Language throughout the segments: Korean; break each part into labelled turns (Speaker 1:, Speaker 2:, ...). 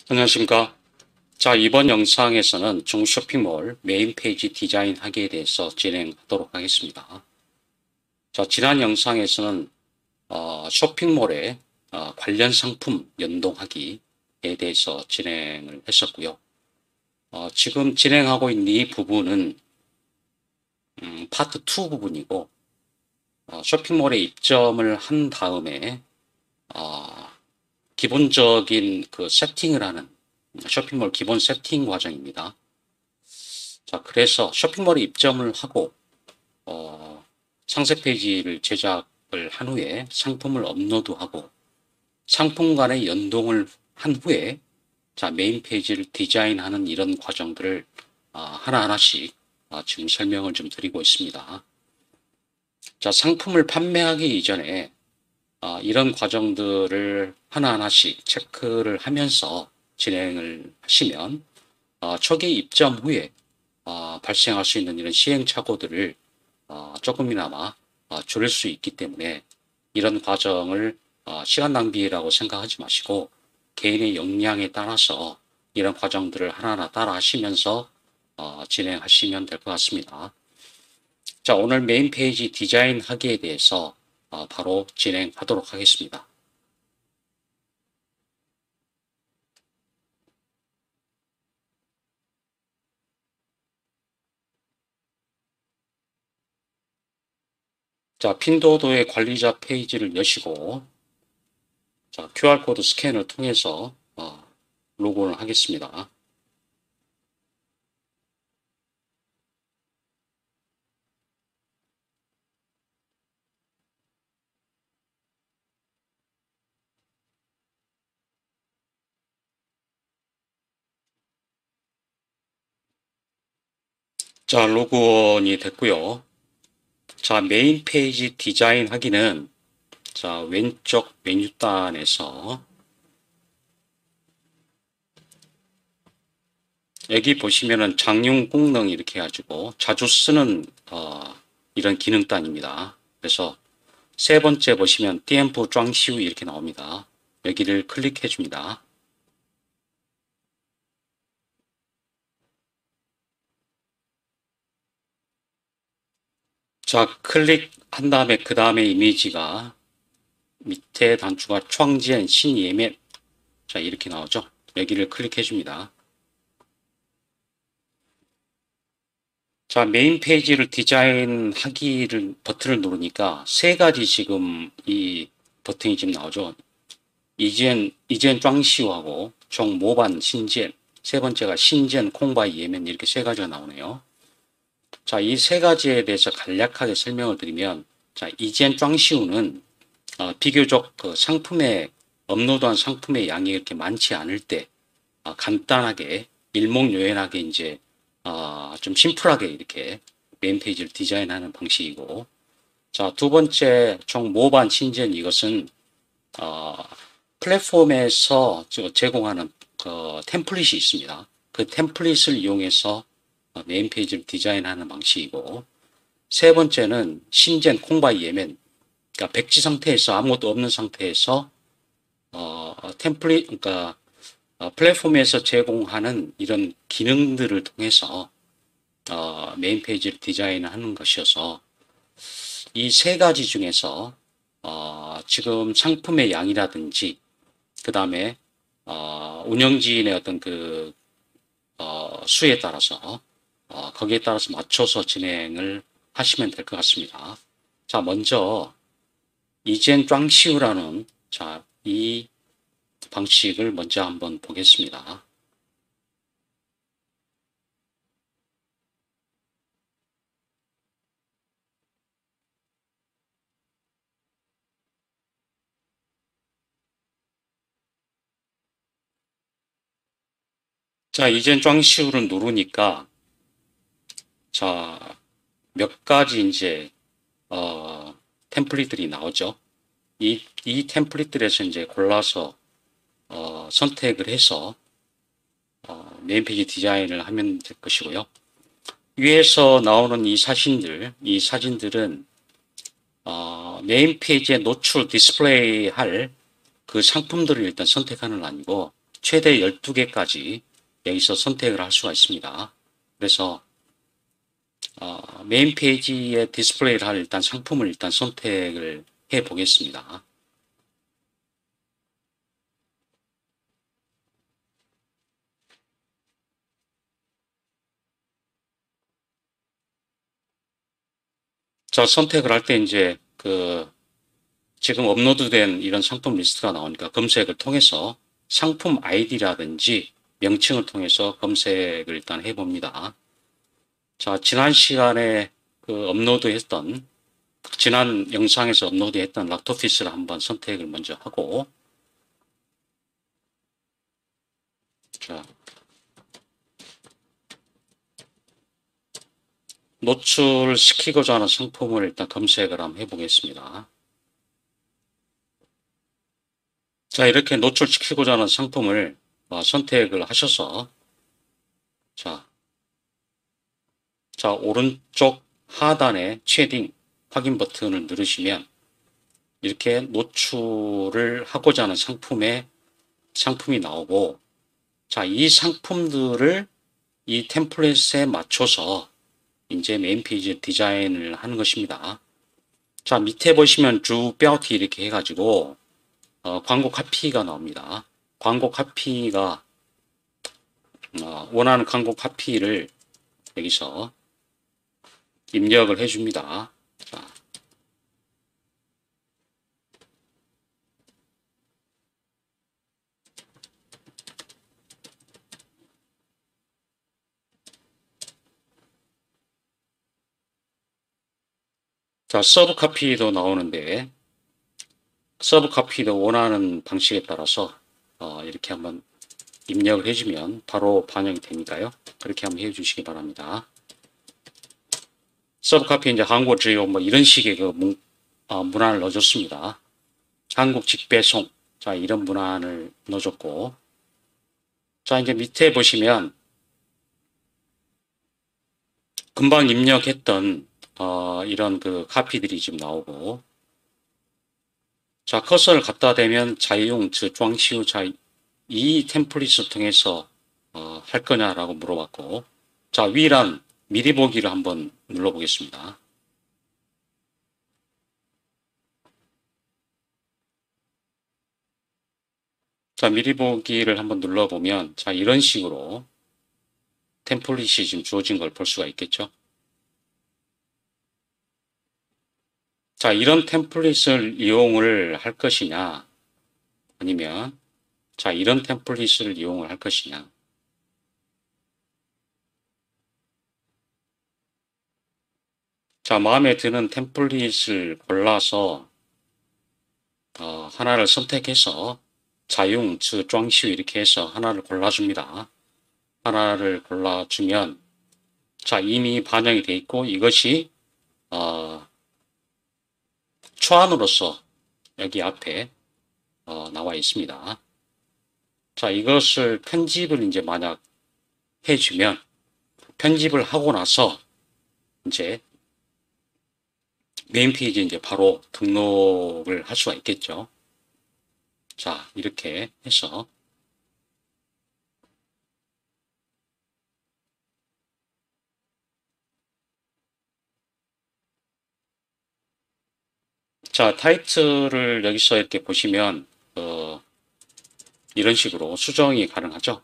Speaker 1: 안녕하십니까. 자, 이번 영상에서는 중쇼핑몰 메인 페이지 디자인하기에 대해서 진행하도록 하겠습니다. 자, 지난 영상에서는 쇼핑몰의 관련 상품 연동하기에 대해서 진행을 했었고요. 지금 진행하고 있는 이 부분은 파트 2 부분이고, 쇼핑몰에 입점을 한 다음에 기본적인 그 세팅을 하는 쇼핑몰 기본 세팅 과정입니다. 자, 그래서 쇼핑몰에 입점을 하고 상세 페이지를 제작을 한 후에 상품을 업로드하고 상품 간의 연동을 한 후에 자, 메인 페이지를 디자인하는 이런 과정들을 하나하나씩 지금 설명을 좀 드리고 있습니다. 자, 상품을 판매하기 이전에 이런 과정들을 하나하나씩 체크를 하면서 진행을 하시면 초기 입점 후에 발생할 수 있는 이런 시행착오들을 조금이나마 줄일 수 있기 때문에 이런 과정을 시간 낭비라고 생각하지 마시고 개인의 역량에 따라서 이런 과정들을 하나하나 따라 하시면서 진행하시면 될 것 같습니다. 자, 오늘 메인 페이지 디자인하기에 대해서 바로 진행하도록 하겠습니다. 자, 핀도어의 관리자 페이지를 여시고 자, QR코드 스캔을 통해서 로그인을 하겠습니다. 자, 로그인이 됐고요. 자, 메인 페이지 디자인 하기는 자, 왼쪽 메뉴단에서 여기 보시면은 장용功能 이렇게 해가지고 자주 쓰는 이런 기능단입니다. 그래서 세 번째 보시면 띄엠프装修 이렇게 나옵니다. 여기를 클릭해 줍니다. 자, 클릭한 다음에 그 다음에 이미지가 밑에 단추가创建 신예면 자, 이렇게 나오죠. 여기를 클릭해 줍니다. 자, 메인 페이지를 디자인하기를 버튼을 누르니까 세 가지 지금 이 버튼이 지금 나오죠. 이젠 装修하고 종 모반 신젠, 세 번째가 신젠 콩바이 예면 이렇게 세 가지가 나오네요. 자, 이 세 가지에 대해서 간략하게 설명을 드리면, 자, 이젠 装修는 비교적 그 상품의 업로드한 상품의 양이 이렇게 많지 않을 때 간단하게 일목요연하게 이제 좀 심플하게 이렇게 메인 페이지를 디자인하는 방식이고, 자, 두 번째 총 모반 신젠 이것은 플랫폼에서 제공하는 그 템플릿이 있습니다. 그 템플릿을 이용해서 메인 페이지를 디자인하는 방식이고, 세 번째는 신젠 콩바이 예멘, 그러니까 백지 상태에서 아무것도 없는 상태에서 템플릿, 그러니까 플랫폼에서 제공하는 이런 기능들을 통해서 메인 페이지를 디자인하는 것이어서 이 세 가지 중에서 지금 상품의 양이라든지 그 다음에 운영진의 어떤 그 수에 따라서 거기에 따라서 맞춰서 진행을 하시면 될 것 같습니다. 자, 먼저 이젠 装修라는 자, 이 방식을 먼저 한번 보겠습니다. 자, 이젠 装修를 누르니까 자, 몇 가지 이제 템플릿들이 나오죠. 이 템플릿들에서 이제 골라서 선택을 해서 메인 페이지 디자인을 하면 될 것이고요. 위에서 나오는 이 사진들은 메인 페이지에 노출 디스플레이 할 그 상품들을 일단 선택하는 거 아니고 최대 12개까지 여기서 선택을 할 수가 있습니다. 그래서 메인 페이지에 디스플레이를 할 일단 상품을 일단 선택을 해 보겠습니다. 자, 선택을 할 때 이제 지금 업로드된 이런 상품 리스트가 나오니까 검색을 통해서 상품 아이디라든지 명칭을 통해서 검색을 일단 해봅니다. 자, 지난 시간에 지난 영상에서 업로드했던 락토피스를 한번 선택을 먼저 하고, 자, 노출시키고자 하는 상품을 일단 검색을 한번 해보겠습니다. 자, 이렇게 노출시키고자 하는 상품을 선택을 하셔서, 자, 오른쪽 하단에 쉐딩 확인 버튼을 누르시면 이렇게 노출을 하고자 하는 상품이 나오고, 자, 이 상품들을 이 템플릿에 맞춰서 이제 메인 페이지 디자인을 하는 것입니다. 자, 밑에 보시면 주 뼈티 이렇게 해가지고 광고 카피가 나옵니다. 광고 카피가 원하는 광고 카피를 여기서 입력을 해줍니다. 자, 서브 카피도 나오는데 서브 카피도 원하는 방식에 따라서 이렇게 한번 입력을 해주면 바로 반영이 되니까요. 그렇게 한번 해주시기 바랍니다. 서브 카피 이제 한국 지요 뭐 이런 식의 문안을 넣어줬습니다. 한국 직배송, 자, 이런 문안을 넣어줬고, 자, 이제 밑에 보시면 금방 입력했던 이런 카피들이 지금 나오고, 자, 커서를 갖다 대면 자유용装修, 자, 이 템플릿을 통해서 할 거냐라고 물어봤고, 자, 위란 미리 보기를 한번 눌러보겠습니다. 자, 미리 보기를 한번 눌러보면, 자, 이런 식으로 템플릿이 지금 주어진 걸 볼 수가 있겠죠. 자, 이런 템플릿을 이용을 할 것이냐, 아니면, 자, 이런 템플릿을 이용을 할 것이냐. 자, 마음에 드는 템플릿을 골라서, 하나를 선택해서, 자용,装修 이렇게 해서 하나를 골라줍니다. 하나를 골라주면, 자, 이미 반영이 되어 있고, 이것이, 초안으로서 여기 앞에 나와 있습니다. 자, 이것을 편집을 이제 만약 해주면 편집을 하고 나서 이제 메인 페이지에 이제 바로 등록을 할 수가 있겠죠. 자, 이렇게 해서 자, 타이틀을 여기서 이렇게 보시면 이런 식으로 수정이 가능하죠.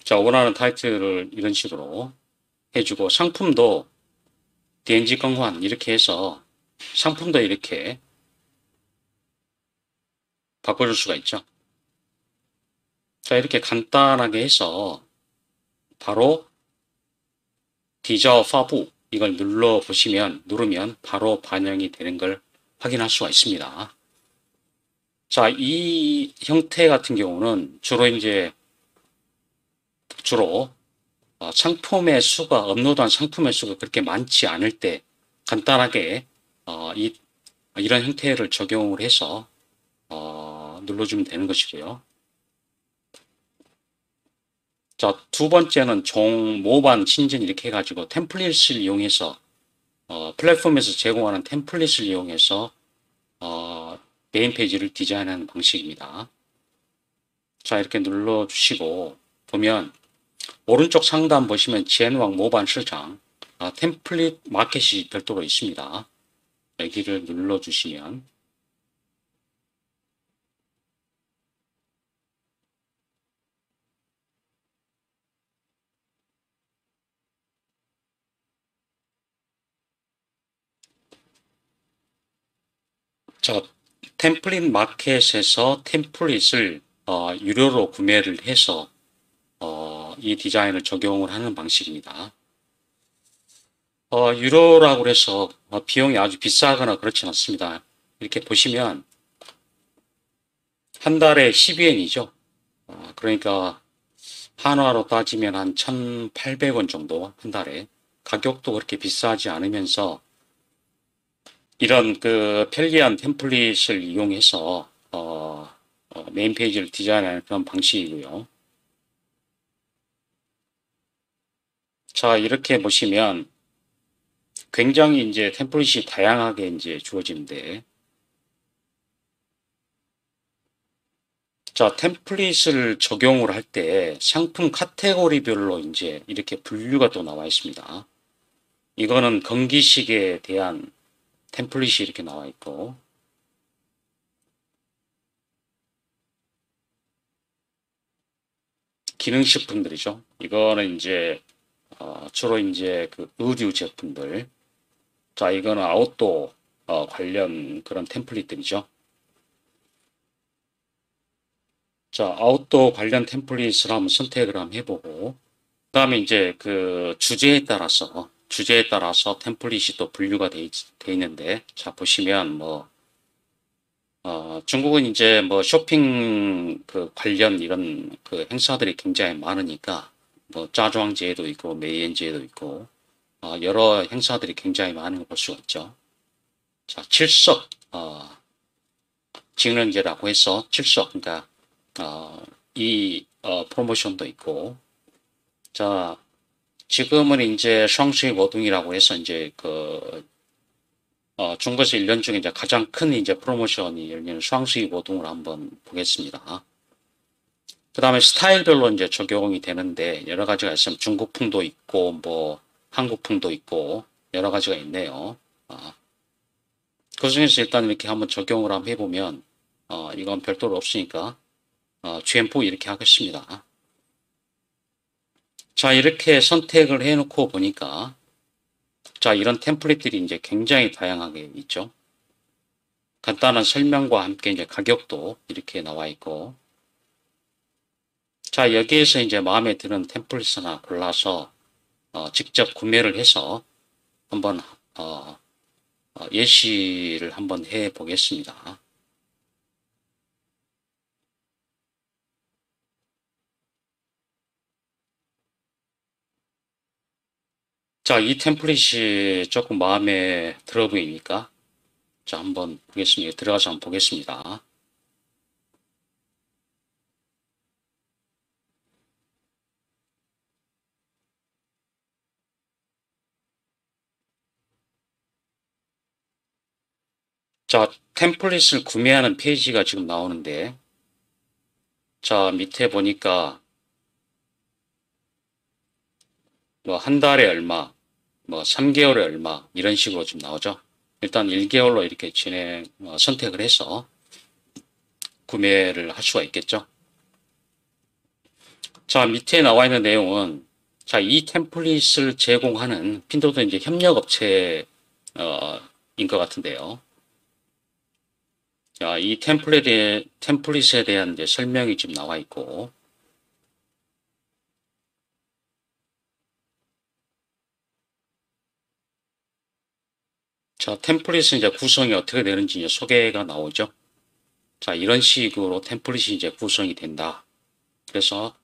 Speaker 1: 자, 원하는 타이틀을 이런 식으로 해주고, 상품도 DNG更换 이렇게 해서 상품도 이렇게 바꿔줄 수가 있죠. 자, 이렇게 간단하게 해서 바로 디저 파부 이걸 누르면 바로 반영이 되는 걸 확인할 수가 있습니다. 자, 이 형태 같은 경우는 주로 상품의 수가, 업로드한 상품의 수가 그렇게 많지 않을 때 간단하게 이런 형태를 적용을 해서 눌러주면 되는 것이고요. 자, 두 번째는 모반, 신진 이렇게 해가지고 템플릿을 이용해서 플랫폼에서 제공하는 템플릿을 이용해서 메인 페이지를 디자인하는 방식입니다. 자, 이렇게 눌러주시고 보면 오른쪽 상단 보시면 지엔왕 모반 시장 템플릿 마켓이 별도로 있습니다. 여기를 눌러주시면 저 템플릿 마켓에서 템플릿을 유료로 구매를 해서 이 디자인을 적용을 하는 방식입니다. 유료라고 해서 비용이 아주 비싸거나 그렇진 않습니다. 이렇게 보시면 한 달에 12엔이죠. 그러니까 한화로 따지면 한 1,800원 정도 한 달에. 가격도 그렇게 비싸지 않으면서 이런 그 편리한 템플릿을 이용해서 메인 페이지를 디자인하는 그런 방식이고요. 자, 이렇게 보시면 굉장히 이제 템플릿이 다양하게 이제 주어지는데, 자, 템플릿을 적용을 할 때 상품 카테고리별로 이제 이렇게 분류가 또 나와 있습니다. 이거는 건기식에 대한 템플릿이 이렇게 나와 있고, 기능식품들이죠. 이거는 이제 주로 이제 그 의류 제품들. 자, 이거는 아웃도어 관련 그런 템플릿들이죠. 자, 아웃도어 관련 템플릿을 한번 선택을 한번 해보고, 그 다음에 이제 그 주제에 따라서 템플릿이 또 분류가 돼 있는데, 자, 보시면 뭐, 중국은 이제 뭐 쇼핑 그 관련 이런 그 행사들이 굉장히 많으니까, 뭐, 짜주왕제도 있고, 메이엔제도 있고, 여러 행사들이 굉장히 많은 걸 볼 수가 있죠. 자, 칠석, 직능제라고 해서 칠석, 그러니까, 프로모션도 있고, 자, 지금은 이제 샹시 워둥이라고 해서 이제 중국에서 1년 중에 이제 가장 큰 이제 프로모션이 열리는 샹시 워둥을 한번 보겠습니다. 그 다음에 스타일별로 이제 적용이 되는데 여러 가지가 있으면 중국풍도 있고 뭐 한국풍도 있고 여러 가지가 있네요. 그 중에서 일단 이렇게 한번 적용을 한번 해보면 이건 별도로 없으니까 GM4 이렇게 하겠습니다. 자, 이렇게 선택을 해놓고 보니까 자, 이런 템플릿들이 이제 굉장히 다양하게 있죠. 간단한 설명과 함께 이제 가격도 이렇게 나와 있고, 자, 여기에서 이제 마음에 드는 템플릿 하나 골라서 직접 구매를 해서 한번 예시를 한번 해 보겠습니다. 자, 이 템플릿이 조금 마음에 들어 보이니까 자, 한번 보겠습니다. 들어가서 한번 보겠습니다. 자, 템플릿을 구매하는 페이지가 지금 나오는데, 자, 밑에 보니까 뭐 한 달에 얼마, 뭐 3개월에 얼마 이런 식으로 좀 나오죠. 일단 1개월로 이렇게 선택을 해서 구매를 할 수가 있겠죠. 자, 밑에 나와 있는 내용은 자, 이 템플릿을 제공하는 핀도도 이제 협력업체인 것 같은데요. 자, 이 템플릿에 대한 이제 설명이 지금 나와 있고, 자, 템플릿은 이제 구성이 어떻게 되는지 이제 소개가 나오죠. 자, 이런 식으로 템플릿이 이제 구성이 된다. 그래서,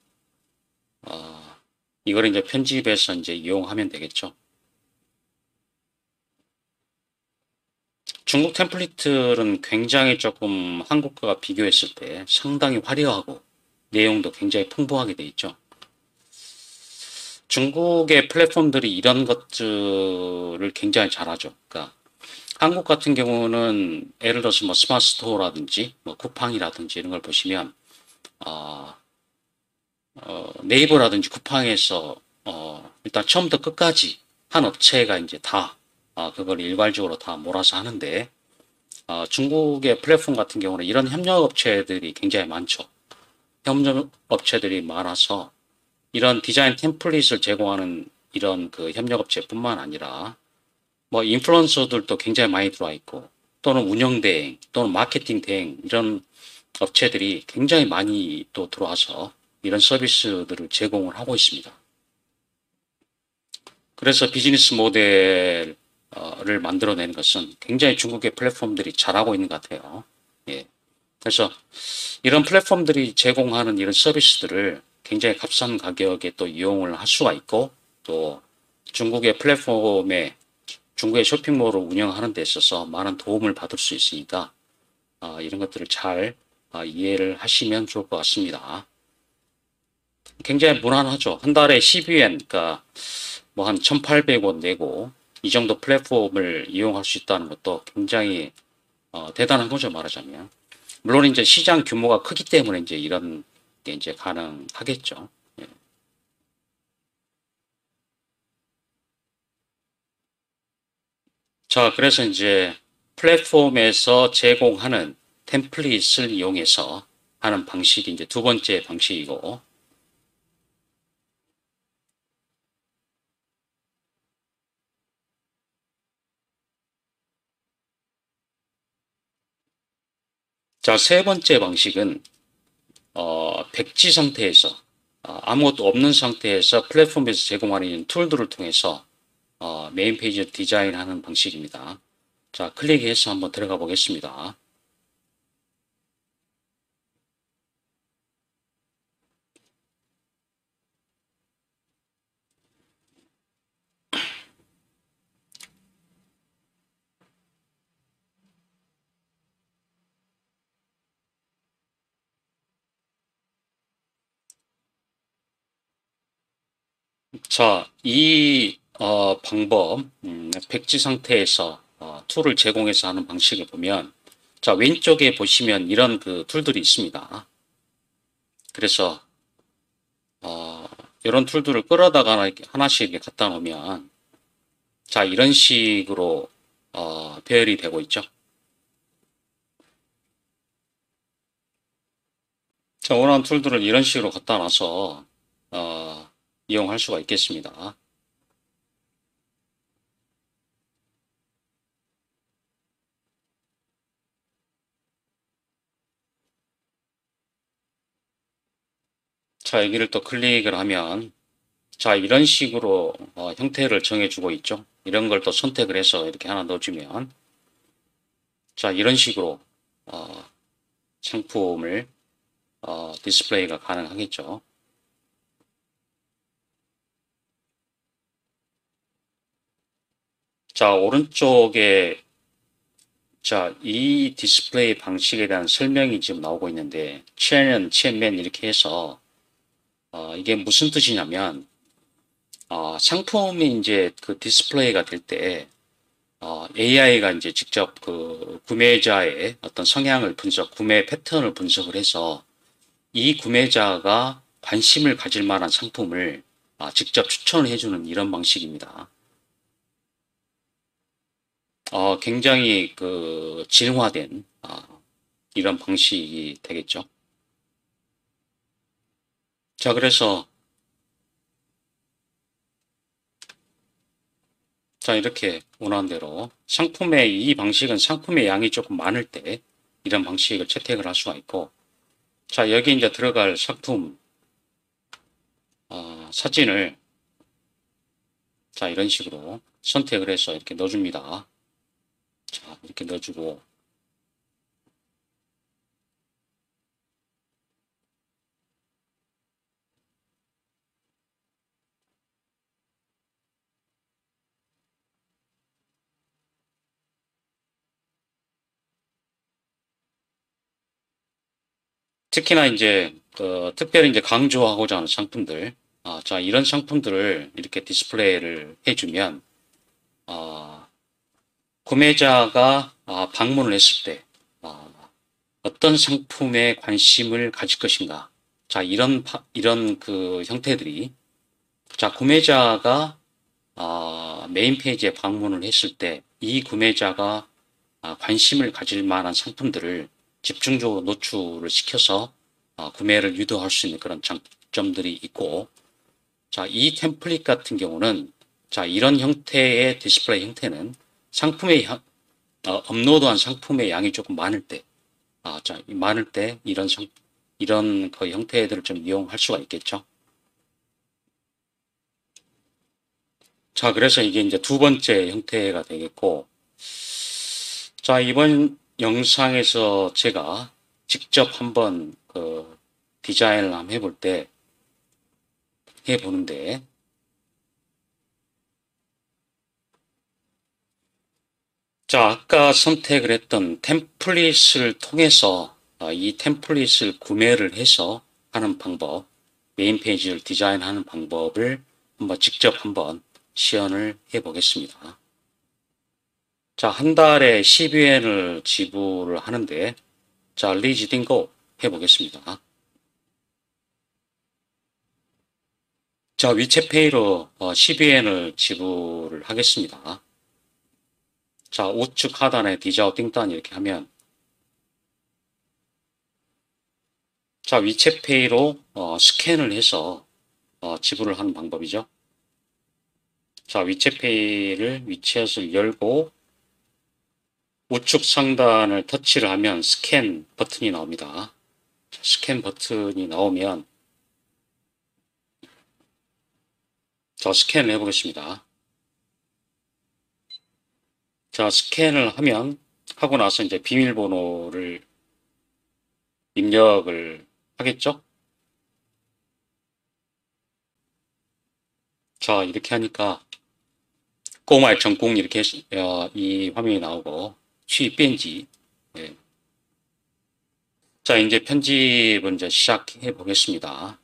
Speaker 1: 이걸 이제 편집해서 이제 이용하면 되겠죠. 중국 템플릿들은 굉장히 조금 한국과 비교했을 때 상당히 화려하고 내용도 굉장히 풍부하게 돼 있죠. 중국의 플랫폼들이 이런 것들을 굉장히 잘하죠. 그러니까 한국 같은 경우는 예를 들어서 뭐 스마트 스토어라든지 뭐 쿠팡이라든지 이런 걸 보시면 어, 네이버라든지 쿠팡에서 일단 처음부터 끝까지 한 업체가 이제 다 그걸 일괄적으로 다 몰아서 하는데 중국의 플랫폼 같은 경우는 이런 협력 업체들이 굉장히 많죠. 협력 업체들이 많아서 이런 디자인 템플릿을 제공하는 이런 그 협력 업체뿐만 아니라 뭐 인플루언서들도 굉장히 많이 들어와 있고 또는 운영 대행 또는 마케팅 대행 이런 업체들이 굉장히 많이 또 들어와서 이런 서비스들을 제공을 하고 있습니다. 그래서 비즈니스 모델을 만들어내는 것은 굉장히 중국의 플랫폼들이 잘하고 있는 것 같아요. 예. 그래서 이런 플랫폼들이 제공하는 이런 서비스들을 굉장히 값싼 가격에 또 이용을 할 수가 있고 또 중국의 플랫폼에 중국의 쇼핑몰을 운영하는 데 있어서 많은 도움을 받을 수 있으니까 이런 것들을 잘 이해를 하시면 좋을 것 같습니다. 굉장히 무난하죠. 한 달에 12엔, 그러니까 뭐 한 1,800원 내고 이 정도 플랫폼을 이용할 수 있다는 것도 굉장히 대단한 거죠, 말하자면. 물론 이제 시장 규모가 크기 때문에 이제 이런 게 이제 가능하겠죠. 예. 자, 그래서 이제 플랫폼에서 제공하는 템플릿을 이용해서 하는 방식이 이제 두 번째 방식이고, 자, 세 번째 방식은 백지 상태에서 아무것도 없는 상태에서 플랫폼에서 제공하는 툴들을 통해서 메인 페이지를 디자인하는 방식입니다. 자, 클릭해서 한번 들어가 보겠습니다. 자, 이 방법, 백지 상태에서 툴을 제공해서 하는 방식을 보면, 자, 왼쪽에 보시면 이런 그 툴들이 있습니다. 그래서 어, 이런 툴들을 끌어다가 하나씩 이렇게 갖다 놓으면, 자, 이런 식으로 배열이 되고 있죠. 자, 원하는 툴들을 이런 식으로 갖다 놔서 이용할 수가 있겠습니다. 자, 여기를 또 클릭을 하면 자, 이런 식으로 형태를 정해주고 있죠. 이런 걸 또 선택을 해서 이렇게 하나 넣어주면 자, 이런 식으로 어, 상품을 디스플레이가 가능하겠죠. 자, 오른쪽에 자, 이 디스플레이 방식에 대한 설명이 지금 나오고 있는데 체면, 체면 이렇게 해서 이게 무슨 뜻이냐면 상품이 이제 그 디스플레이가 될 때 AI가 이제 직접 그 구매자의 어떤 성향을 구매 패턴을 분석을 해서 이 구매자가 관심을 가질 만한 상품을 직접 추천을 해주는 이런 방식입니다. 굉장히 그 진화된 이런 방식이 되겠죠. 자, 그래서 자, 이렇게 원하는 대로 이 방식은 상품의 양이 조금 많을 때 이런 방식을 채택을 할 수가 있고, 자, 여기 이제 들어갈 상품 사진을 자, 이런 식으로 선택을 해서 이렇게 넣어줍니다. 자, 이렇게 넣어주고 특히나 이제 특별히 이제 강조하고자 하는 상품들, 자, 이런 상품들을 이렇게 디스플레이를 해주면 구매자가 방문을 했을 때 어떤 상품에 관심을 가질 것인가. 자, 이런 그 형태들이, 자, 구매자가 메인 페이지에 방문을 했을 때 이 구매자가 관심을 가질 만한 상품들을 집중적으로 노출을 시켜서 구매를 유도할 수 있는 그런 장점들이 있고, 자, 이 템플릿 같은 경우는, 자, 이런 형태의 디스플레이 형태는 업로드한 상품의 양이 조금 많을 때, 자, 많을 때 이런 그 형태들을 좀 이용할 수가 있겠죠. 자, 그래서 이게 이제 두 번째 형태가 되겠고, 자, 이번 영상에서 제가 직접 한번 그 디자인을 한번 해볼 때, 해보는데, 자, 아까 선택을 했던 템플릿을 통해서 이 템플릿을 구매를 해서 하는 방법, 메인 페이지를 디자인하는 방법을 직접 한번 시연을 해 보겠습니다. 자, 한 달에 12엔을 지불을 하는데, 자, 리지딩고 해 보겠습니다. 자, 위챗페이로 12엔을 지불을 하겠습니다. 자, 우측 하단에 디자오 띵단 이렇게 하면, 자, 위챗페이로 스캔을 해서 지불을 하는 방법이죠. 자, 위챗페이를 위챗을 열고 우측 상단을 터치를 하면 스캔 버튼이 나옵니다. 자, 스캔 버튼이 나오면, 자, 스캔을 해보겠습니다. 자, 스캔을 하고 나서 이제 비밀번호를 입력을 하겠죠? 자, 이렇게 하니까 꼬마의 전공 이렇게 이 화면이 나오고 취입 편지. 예. 자, 이제 편집을 이제 시작해 보겠습니다.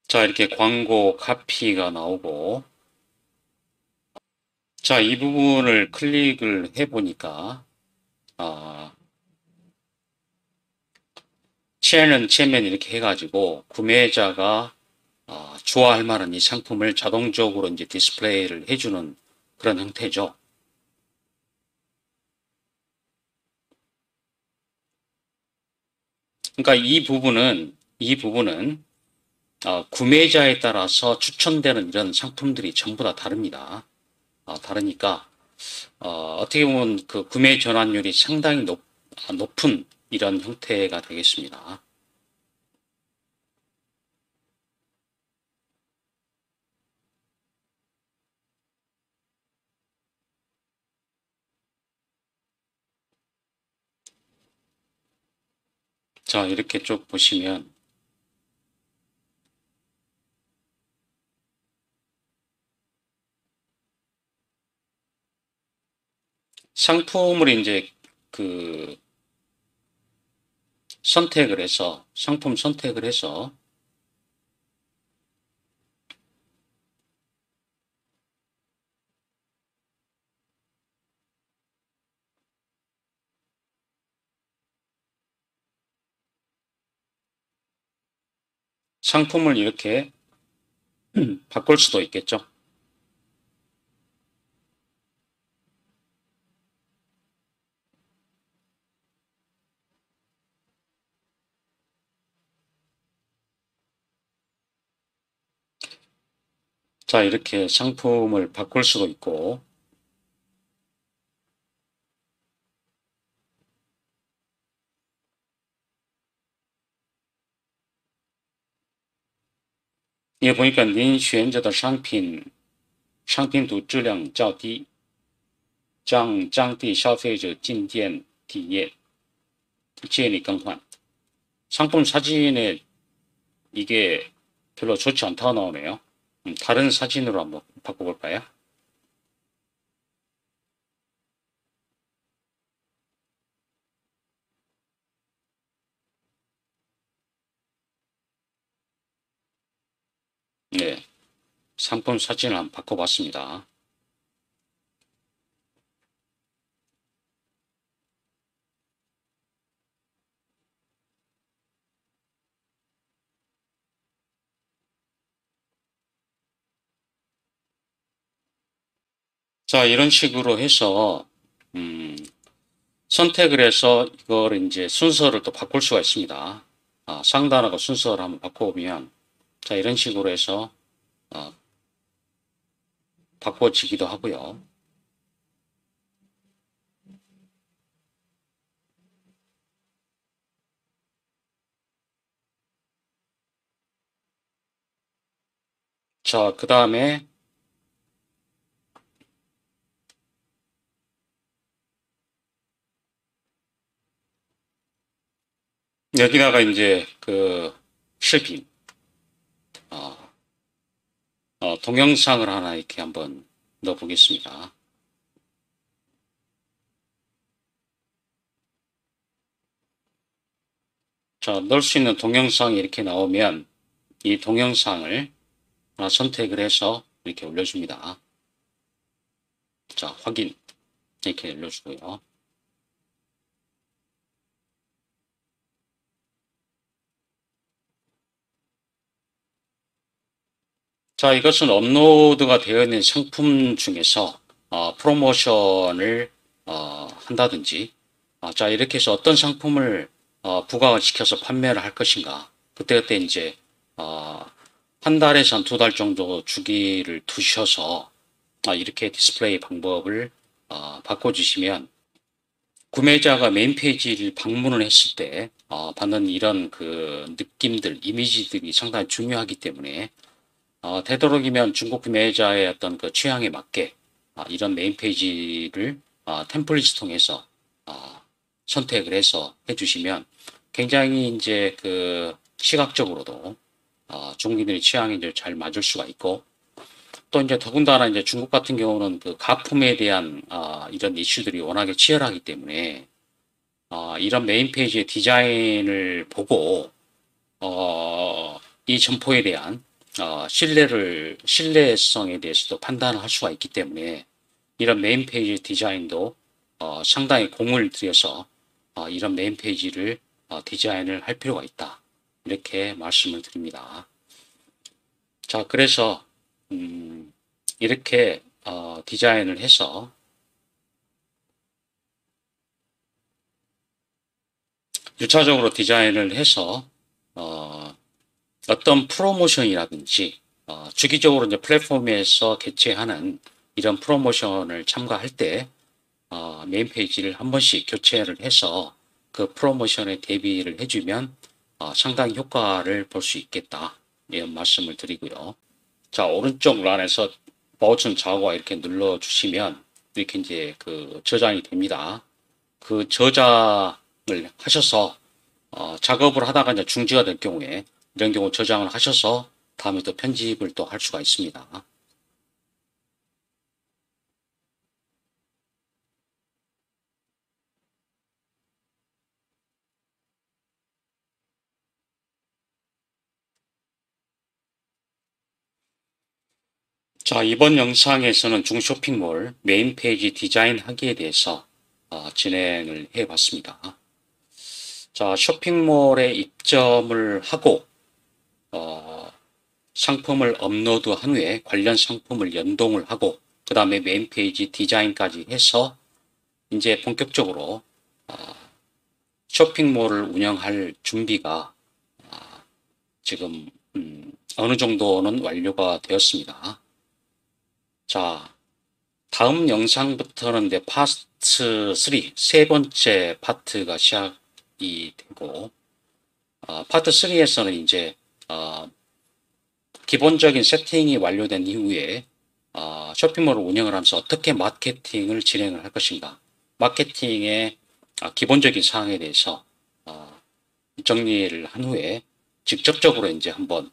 Speaker 1: 자, 이렇게 광고 카피가 나오고, 자, 이 부분을 클릭을 해 보니까 체면 이렇게 해가지고 구매자가 좋아할 만한 이 상품을 자동적으로 이제 디스플레이를 해주는 그런 형태죠. 그러니까 이 부분은 구매자에 따라서 추천되는 이런 상품들이 전부 다 다릅니다. 다르니까 어떻게 보면 그 구매 전환율이 상당히 높은 이런 형태가 되겠습니다. 자, 이렇게 쭉 보시면 상품을 이제 그 상품 선택을 해서 상품을 이렇게 바꿀 수도 있겠죠. 자, 이렇게 상품을 바꿀 수도 있고, 이게 보니까 您选择的商品质量较低，降低消费者进店体验，建立更换。 상품 사진에 이게 별로 좋지 않다고 나오네요. 다른 사진으로 한번 바꿔볼까요? 네, 상품 사진을 한번 바꿔봤습니다. 자, 이런 식으로 해서 선택을 해서 이걸 이제 순서를 또 바꿀 수가 있습니다. 상단하고 순서를 한번 바꿔보면, 자, 이런 식으로 해서 어, 바꿔지기도 하고요. 자, 그 다음에 여기다가 이제 그 실핀, 어, 동영상을 하나 이렇게 한번 넣어 보겠습니다. 자, 넣을 수 있는 동영상이 이렇게 나오면 이 동영상을 하나 선택을 해서 이렇게 올려줍니다. 자, 확인. 이렇게 올려주고요. 자, 이것은 업로드가 되어 있는 상품 중에서 프로모션을 한다든지, 자, 이렇게 해서 어떤 상품을 부각을 시켜서 판매를 할 것인가. 그때그때 이제 한 달에서 한 두 달 정도 주기를 두셔서 이렇게 디스플레이 방법을 바꿔주시면 구매자가 메인 페이지를 방문을 했을 때 받는 이런 그 느낌들, 이미지들이 상당히 중요하기 때문에 되도록이면 중국 구매자의 어떤 그 취향에 맞게 이런 메인 페이지를 템플릿을 통해서 선택을 해서 해주시면 굉장히 이제 그 시각적으로도 중국인들의 취향에 이제 잘 맞을 수가 있고 또 이제 더군다나 이제 중국 같은 경우는 그 가품에 대한 이런 이슈들이 워낙에 치열하기 때문에 이런 메인 페이지의 디자인을 보고 이 점포에 대한 신뢰성에 대해서도 판단을 할 수가 있기 때문에 이런 메인 페이지 디자인도 상당히 공을 들여서 이런 메인 페이지를 디자인을 할 필요가 있다. 이렇게 말씀을 드립니다. 자, 그래서 이렇게 디자인을 해서 1차적으로 디자인을 해서 어떤 프로모션이라든지 주기적으로 이제 플랫폼에서 개최하는 이런 프로모션을 참가할 때 메인 페이지를 한 번씩 교체를 해서 그 프로모션에 대비를 해주면 상당히 효과를 볼 수 있겠다 이런 말씀을 드리고요. 자, 오른쪽 란에서 버튼 좌우와 이렇게 눌러 주시면 이렇게 이제 그 저장이 됩니다. 그 저장을 하셔서 작업을 하다가 이제 중지가 될 경우에 이런 경우 저장을 하셔서 다음에 또 편집을 또 할 수가 있습니다. 자, 이번 영상에서는 중쇼핑몰 메인 페이지 디자인하기에 대해서 진행을 해 봤습니다. 자, 쇼핑몰에 입점을 하고 상품을 업로드한 후에 관련 상품을 연동을 하고 그 다음에 메인 페이지 디자인까지 해서 이제 본격적으로 쇼핑몰을 운영할 준비가 지금 어느 정도는 완료가 되었습니다. 자, 다음 영상부터는 이제 파트 3, 세 번째 파트가 시작이 되고 파트 3에서는 이제 기본적인 세팅이 완료된 이후에 쇼핑몰을 운영을 하면서 어떻게 마케팅을 진행을 할 것인가, 마케팅의 기본적인 사항에 대해서 정리를 한 후에 직접적으로 이제 한번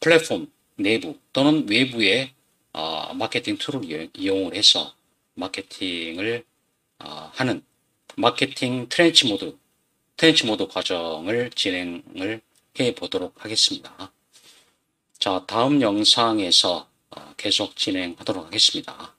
Speaker 1: 플랫폼 내부 또는 외부의 마케팅 툴을 이용을 해서 마케팅을 하는 마케팅 트렌치 모드 과정을 진행을 해 보도록 하겠습니다. 자, 다음 영상에서 계속 진행하도록 하겠습니다.